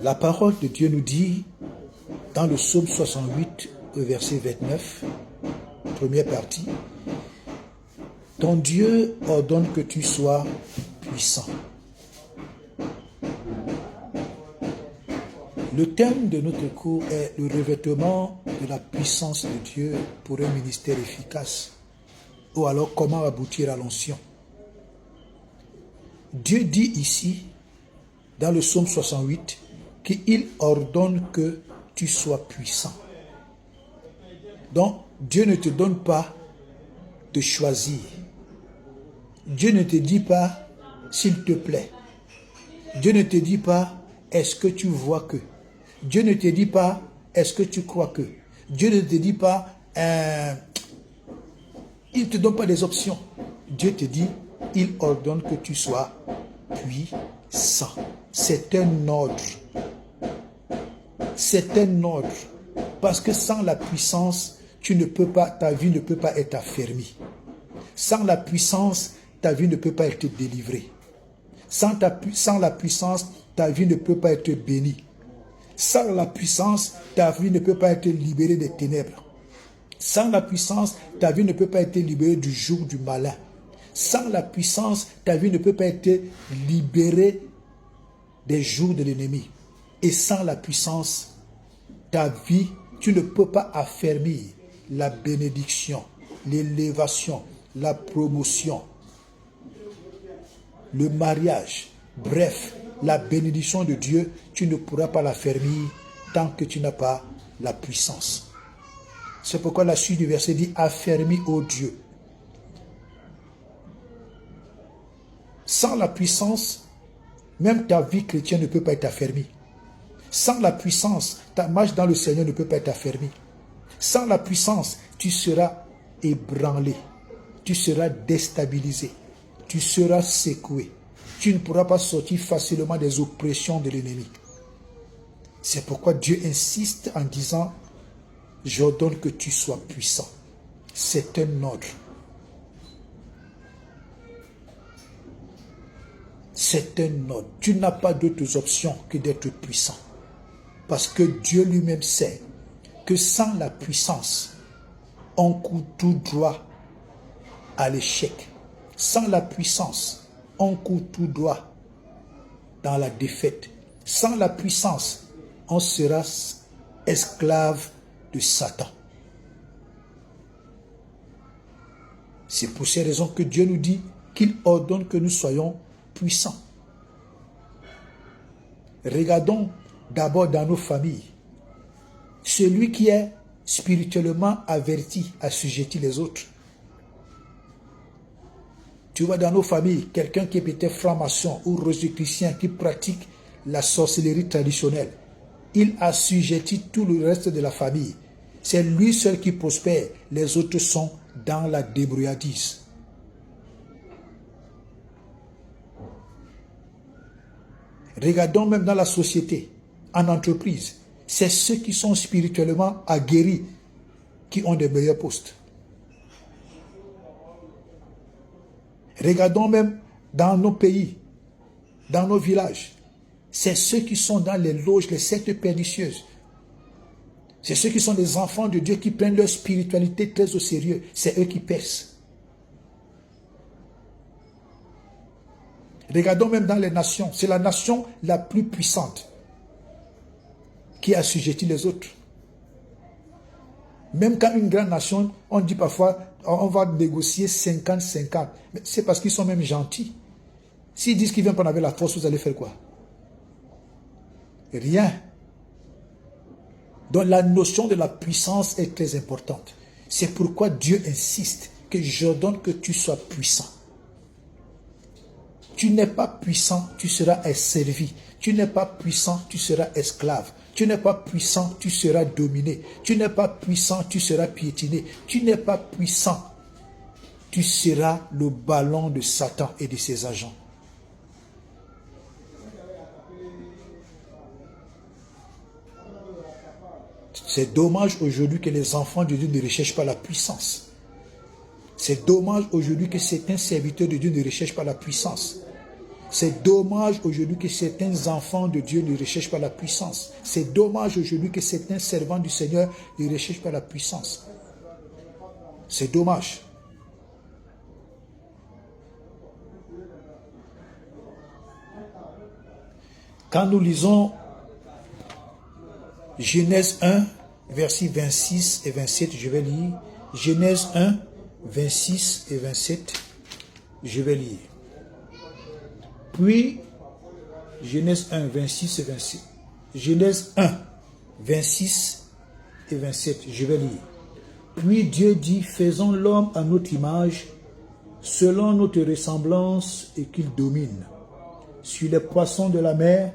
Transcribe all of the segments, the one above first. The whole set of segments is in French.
La parole de Dieu nous dit, dans le psaume 68, verset 29, première partie, « Ton Dieu ordonne que tu sois puissant. » Le thème de notre cours est le revêtement de la puissance de Dieu pour un ministère efficace, ou alors comment aboutir à l'onction. Dieu dit ici, dans le psaume 68, qu'il ordonne que tu sois puissant. Donc, Dieu ne te donne pas de choisir. Dieu ne te dit pas, s'il te plaît. Dieu ne te dit pas, est-ce que tu vois que. Dieu ne te dit pas, est-ce que tu crois que. Dieu ne te dit pas, il ne te donne pas des options. Dieu te dit, il ordonne que tu sois puissant. C'est un ordre. C'est un ordre. Parce que sans la puissance, tu ne peux pas, ta vie ne peut pas être affermie. Sans la puissance, ta vie ne peut pas être délivrée. Sans la puissance, ta vie ne peut pas être bénie. Sans la puissance, ta vie ne peut pas être libérée des ténèbres. Sans la puissance, ta vie ne peut pas être libérée du joug du malin. Sans la puissance, ta vie ne peut pas être libérée des jours de l'ennemi. Et sans la puissance, ta vie, tu ne peux pas affermir la bénédiction, l'élévation, la promotion, le mariage, bref, la bénédiction de Dieu, tu ne pourras pas l'affermir tant que tu n'as pas la puissance. C'est pourquoi la suite du verset dit « Affermis, ô Dieu ». Sans la puissance, même ta vie chrétienne ne peut pas être affermie. Sans la puissance, ta marche dans le Seigneur ne peut pas être affermie. Sans la puissance, tu seras ébranlé, tu seras déstabilisé, tu seras secoué. Tu ne pourras pas sortir facilement des oppressions de l'ennemi. C'est pourquoi Dieu insiste en disant « J'ordonne que tu sois puissant ». C'est un ordre. C'est un ordre. Tu n'as pas d'autres options que d'être puissant. Parce que Dieu lui-même sait que sans la puissance, on court tout droit à l'échec. Sans la puissance, on court tout droit dans la défaite. Sans la puissance, on sera esclave de Satan. C'est pour ces raisons que Dieu nous dit qu'il ordonne que nous soyons puissants. Regardons d'abord dans nos familles. Celui qui est spirituellement averti assujettit les autres. Tu vois dans nos familles, quelqu'un qui est peut-être franc-maçon ou rosicrucien qui pratique la sorcellerie traditionnelle, il assujettit tout le reste de la famille. C'est lui seul qui prospère, les autres sont dans la débrouillardise. Regardons même dans la société, en entreprise, c'est ceux qui sont spirituellement aguerris qui ont des meilleurs postes. Regardons même dans nos pays, dans nos villages. C'est ceux qui sont dans les loges, les sectes pernicieuses. C'est ceux qui sont des enfants de Dieu qui prennent leur spiritualité très au sérieux. C'est eux qui percent. Regardons même dans les nations. C'est la nation la plus puissante qui assujettit les autres. Même quand une grande nation, on dit parfois, on va négocier 50-50. Mais c'est parce qu'ils sont même gentils. S'ils disent qu'ils viennent prendre avec la force, vous allez faire quoi? Rien. Donc la notion de la puissance est très importante. C'est pourquoi Dieu insiste que j'ordonne que tu sois puissant. Tu n'es pas puissant, tu seras asservi. Tu n'es pas puissant, tu seras esclave. Tu n'es pas puissant, tu seras dominé. Tu n'es pas puissant, tu seras piétiné. Tu n'es pas puissant, tu seras le ballon de Satan et de ses agents. C'est dommage aujourd'hui que les enfants de Dieu ne recherchent pas la puissance. C'est dommage aujourd'hui que certains serviteurs de Dieu ne recherchent pas la puissance. C'est dommage aujourd'hui que certains enfants de Dieu ne recherchent pas la puissance. C'est dommage aujourd'hui que certains servants du Seigneur ne recherchent pas la puissance. C'est dommage. Quand nous lisons Genèse 1, versets 26 et 27, je vais lire. Genèse 1, 26 et 27, je vais lire. Puis, Genèse 1, 26 et 27. Genèse 1, 26 et 27, je vais lire. Puis Dieu dit, faisons l'homme à notre image, selon notre ressemblance, et qu'il domine sur les poissons de la mer,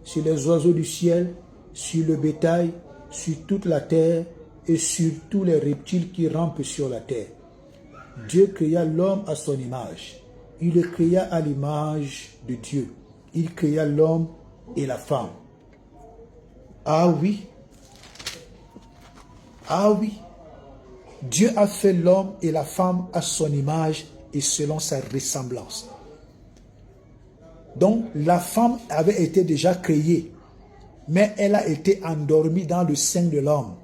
sur les oiseaux du ciel, sur le bétail, sur toute la terre et sur tous les reptiles qui rampent sur la terre. Dieu créa l'homme à son image. Il le créa à l'image de Dieu. Il créa l'homme et la femme. Ah oui. Ah oui. Dieu a fait l'homme et la femme à son image et selon sa ressemblance. Donc, la femme avait été déjà créée, mais elle a été endormie dans le sein de l'homme.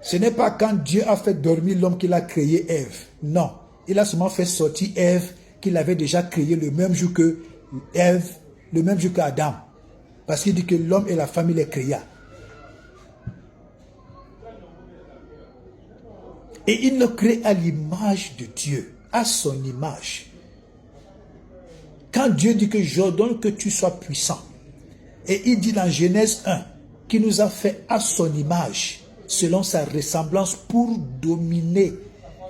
Ce n'est pas quand Dieu a fait dormir l'homme qu'il a créé Ève. Non, il a seulement fait sortir Ève qu'il avait déjà créé le même jour que Ève, le même jour qu'Adam. Parce qu'il dit que l'homme et la femme, il les créa. Et il le crée à l'image de Dieu, à son image. Quand Dieu dit que j'ordonne que tu sois puissant, et il dit dans Genèse 1 qu'il nous a fait à son image, selon sa ressemblance pour dominer.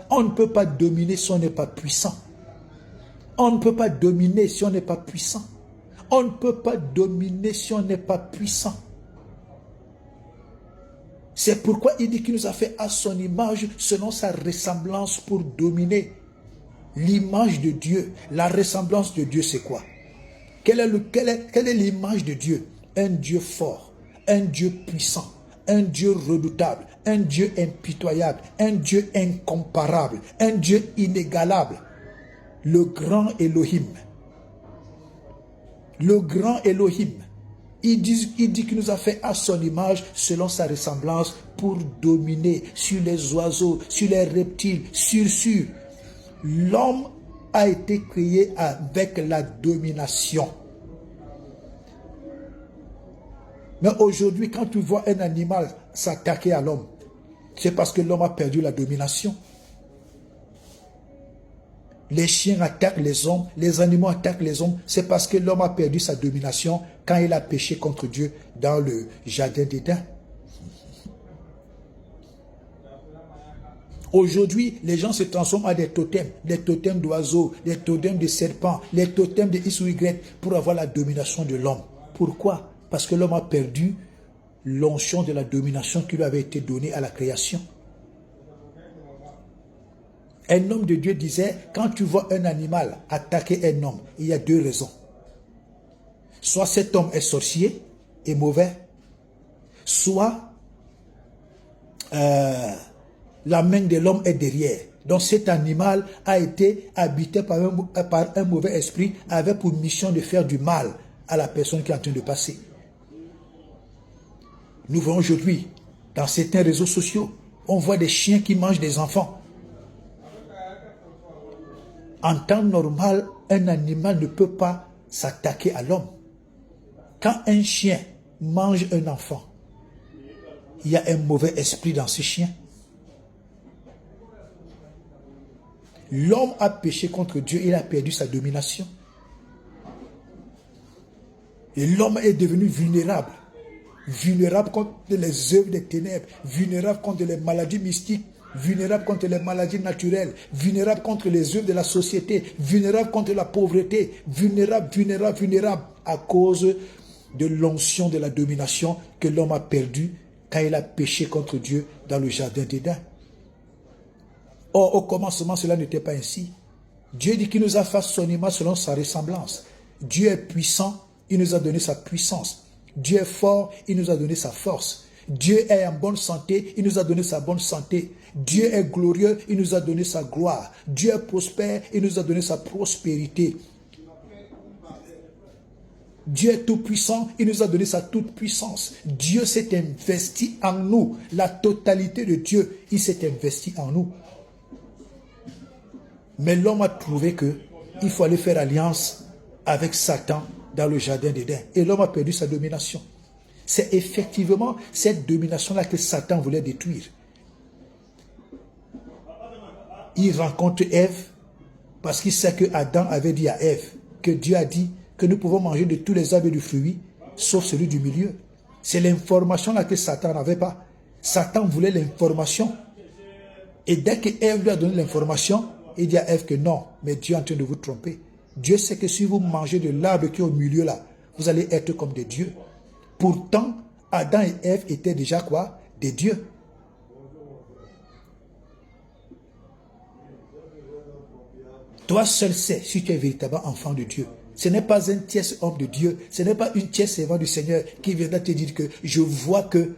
On ne peut pas dominer si on n'est pas puissant. On ne peut pas dominer si on n'est pas puissant. On ne peut pas dominer si on n'est pas puissant. C'est pourquoi il dit qu'il nous a fait à son image, selon sa ressemblance pour dominer. L'image de Dieu, la ressemblance de Dieu, c'est quoi? Quelle est l'image de Dieu? Un Dieu fort, un Dieu puissant, un Dieu redoutable, un Dieu impitoyable, un Dieu incomparable, un Dieu inégalable. Le grand Elohim. Le grand Elohim. Il dit qu'il nous a fait à son image, selon sa ressemblance, pour dominer sur les oiseaux, sur les reptiles, sur. L'homme a été créé avec la domination. Mais aujourd'hui, quand tu vois un animal s'attaquer à l'homme, c'est parce que l'homme a perdu la domination. Les chiens attaquent les hommes, les animaux attaquent les hommes, c'est parce que l'homme a perdu sa domination quand il a péché contre Dieu dans le jardin d'Éden. Aujourd'hui, les gens se transforment en des totems d'oiseaux, des totems de serpents, les totems de X ou Y pour avoir la domination de l'homme. Pourquoi? Parce que l'homme a perdu l'onction de la domination qui lui avait été donnée à la création. Un homme de Dieu disait, quand tu vois un animal attaquer un homme, il y a deux raisons. Soit cet homme est sorcier et mauvais, soit la main de l'homme est derrière. Donc cet animal a été habité par un mauvais esprit, avec pour mission de faire du mal à la personne qui est en train de passer. Nous voyons aujourd'hui, dans certains réseaux sociaux, on voit des chiens qui mangent des enfants. En temps normal, un animal ne peut pas s'attaquer à l'homme. Quand un chien mange un enfant, il y a un mauvais esprit dans ce chien. L'homme a péché contre Dieu, il a perdu sa domination. Et l'homme est devenu vulnérable. Vulnérable contre les œuvres des ténèbres, vulnérable contre les maladies mystiques, vulnérable contre les maladies naturelles, vulnérable contre les œuvres de la société, vulnérable contre la pauvreté, vulnérable à cause de l'onction de la domination que l'homme a perdue quand il a péché contre Dieu dans le jardin d'Éden. Or, au commencement, cela n'était pas ainsi. Dieu dit qu'il nous a fait son image selon sa ressemblance. Dieu est puissant, il nous a donné sa puissance. Dieu est fort, il nous a donné sa force. Dieu est en bonne santé, il nous a donné sa bonne santé. Dieu est glorieux, il nous a donné sa gloire. Dieu est prospère, il nous a donné sa prospérité. Dieu est tout-puissant, il nous a donné sa toute-puissance. Dieu s'est investi en nous. La totalité de Dieu, il s'est investi en nous. Mais l'homme a trouvé qu'il faut aller faire alliance avec Satan dans le jardin d'Éden. Et l'homme a perdu sa domination. C'est effectivement cette domination-là que Satan voulait détruire. Il rencontre Ève parce qu'il sait que Adam avait dit à Ève que Dieu a dit que nous pouvons manger de tous les arbres du fruit, sauf celui du milieu. C'est l'information-là que Satan n'avait pas. Satan voulait l'information. Et dès que Ève lui a donné l'information, il dit à Ève que non, mais Dieu est en train de vous tromper. Dieu sait que si vous mangez de l'arbre qui est au milieu là, vous allez être comme des dieux. Pourtant, Adam et Ève étaient déjà quoi? Des dieux. Toi seul sais si tu es véritablement enfant de Dieu. Ce n'est pas un tiers homme de Dieu, ce n'est pas une tiers servant du Seigneur qui viendra te dire que je vois que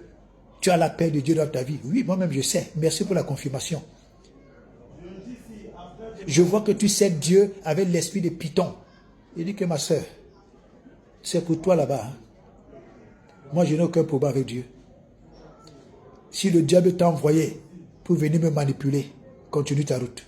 tu as la paix de Dieu dans ta vie. Oui, moi-même je sais. Merci pour la confirmation. Je vois que tu sais Dieu avec l'esprit de Python. Il dit que ma soeur, c'est pour toi là-bas. Hein? Moi, je n'ai aucun problème avec Dieu. Si le diable t'a envoyé pour venir me manipuler, continue ta route.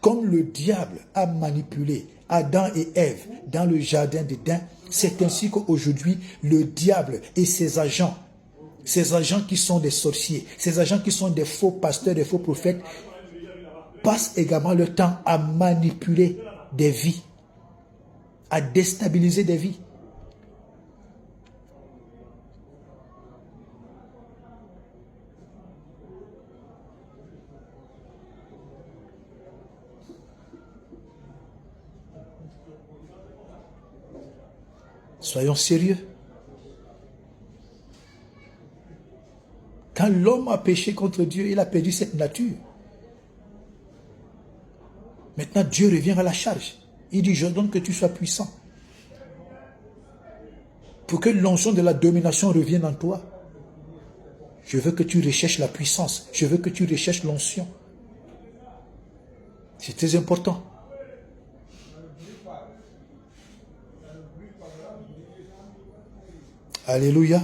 Comme le diable a manipulé Adam et Ève dans le jardin d'Éden, c'est ainsi qu'aujourd'hui, le diable et ses agents qui sont des sorciers, ces agents qui sont des faux pasteurs, des faux prophètes, passent également le temps à manipuler des vies, à déstabiliser des vies. Soyons sérieux. Quand l'homme a péché contre Dieu, il a perdu cette nature. Maintenant, Dieu revient à la charge. Il dit, je donne que tu sois puissant. Pour que l'onction de la domination revienne en toi, je veux que tu recherches la puissance. Je veux que tu recherches l'onction. C'est très important. Alléluia.